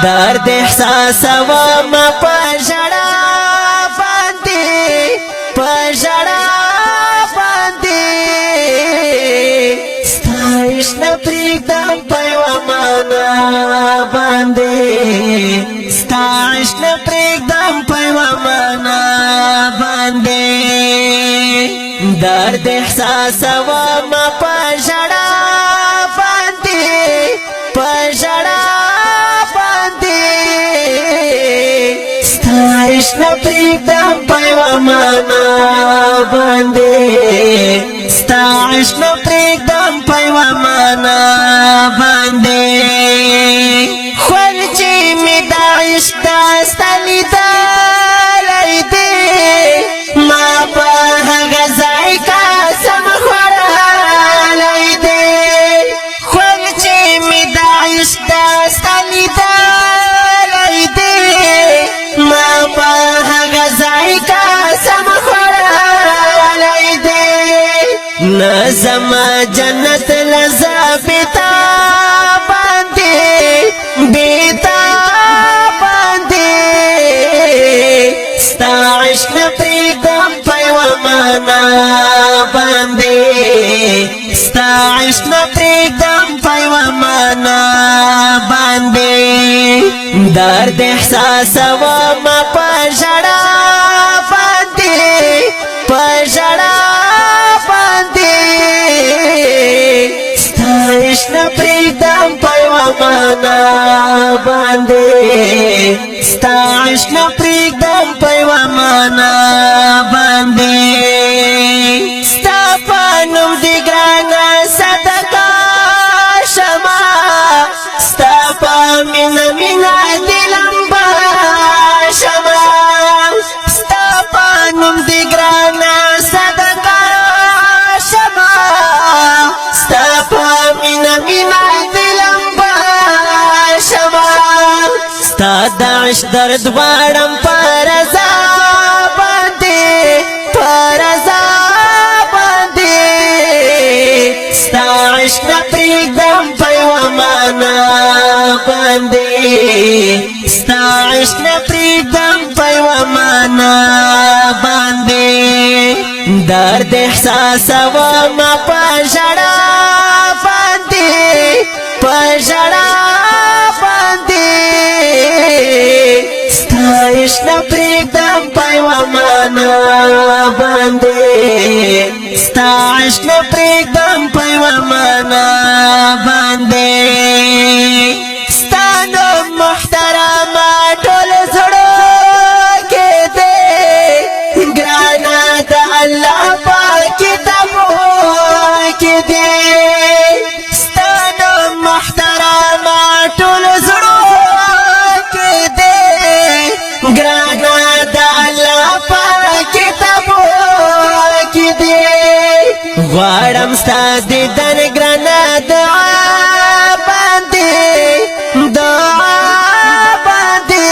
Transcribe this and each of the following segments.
درد احساسوومه په ژړاباندی په ژړاباندی ستا عشق نه پرېږدم په یوه معنا باندې ستا عشق نه پرېږدم په یوه معنا باندې درد احساسوومه په ژړاباندی په عشق نه پرېږدم په یوه معنا باندې ستا عشق نه پرېږدم په یوه معنا باندې خوند چې مې دا عشق دا ستا لیدلی دی ما په هغه ځای قسم خوړلی دی خوند چې مې دا عشق دا ستا لیدلی دی ما په هغه ځای قسم خوړلی دی نه زما جنت لزه بېتا باندې بېتا باندې ستا عشق نه پرېږدم په یوه معنا باندې ستا عشق نه پرېږدم په یوه معنا باندې درد احساسوومه په ژړاباندی په ژړاباندی ستا عشق نه پرېږدم په یوه معنا باندې ستا عشق نه پرېږدم په یوه معنا باندې ستا په نوم دې ګرانه صدقه شمه ستا په مینه مینه دې لمبه شمه ستا په نوم دې ګرانه صدقه شمه ستا په مینه مینه دې لمبه شمه ستا د عشق درد غواړم په رضا باندې په رضا باندې ستا عشق نه پرېږدم په یوه معنا باندې ستا عشق نه پرېږدم په یوه معنا باندې درد احساسوومه په ژړاباندی په ژړاباندی ستا عشق نه پرېږدم په یوه معنا باندې ستا عشق نه پرېږدم په یوه معنا باندې ستا نوم محترمه ټول زړه کې دی ګرانه د الله پاک کتابو کې دی ستا نوم محترمه ټول زړه کې دی ګرانه د الله پاک کتابو کې دی غواړم ستا دیدن ګرانه دعا باندې دعا باندې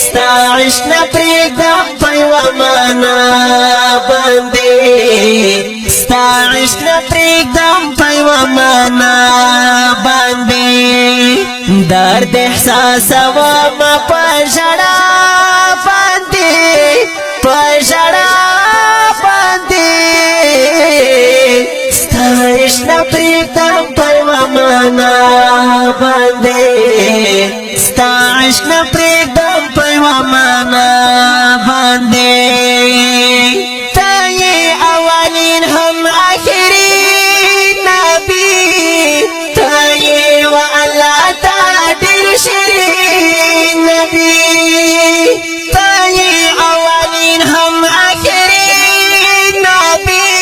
ستا عشق نه پرېږدم په یوه معنا باندې ستا عشق نه پرېږدم په یوه معنا باندې درد احساسوومه په ژړاباندی په ژړاباندی ستا عشق نه پرېږدم په یوه معنا باندې ستا عشق نه پرېږدم په یوه معنا باندې ته یې اولین هم آخرین نبي ته یې و الله ته ډېر شیرین نبي ته یې اولین هم آخرین نبي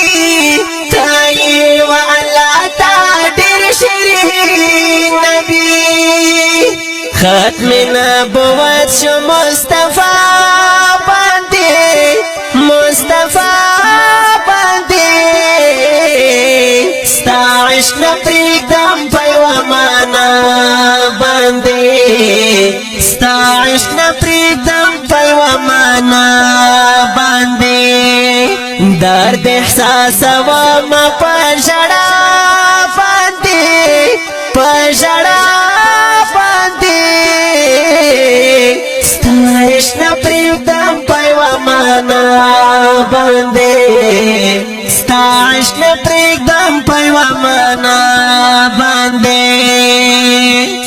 ته یې و الله ته ډېر شیرین نبي ختم نبوت شو مصطفی باندې عشق نه پرېږدم په یوه معنا باندې درد احساسومه په ژړا باندې په ژړا باندې ستا عشق نه پرېږدم په یوه معنا باندې ستا عشق نه پرېږدم په یوه معنا باندې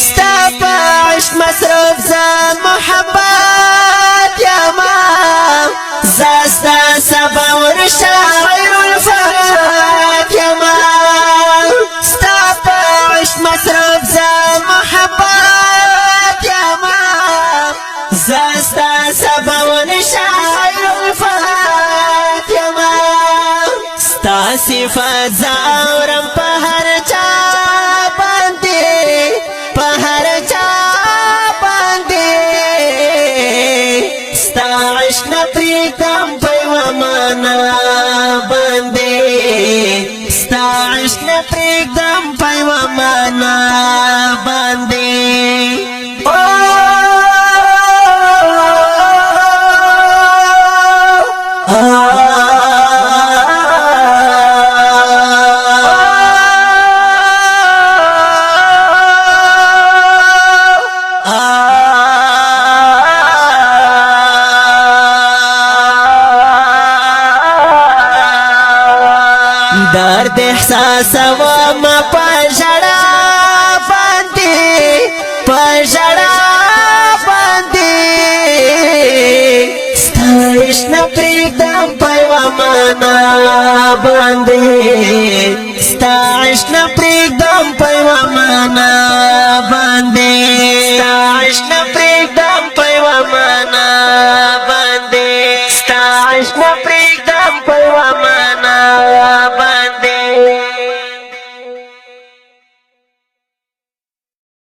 ستا په عشق مصروف زه محبت یما زه ستا صبور شاعر الفرات یما ستا په عشق مصروف زه محبت یما زه ستا صبور شاعر الفرات یما ستا صفات زه اورم په هر چا باندې په هر چا باندې ستا عشق نه پرېږدم په یوه معنا باندې ستا عشق نه پرېږدم په یوه معنا باندې درد احساسومه په ژړا باندې په ژړا باندې ستا عشق نه پرېږدم په یوه معنا باندې ستا عشق نه پرېږدم په یوه معنا باندې ستا عشق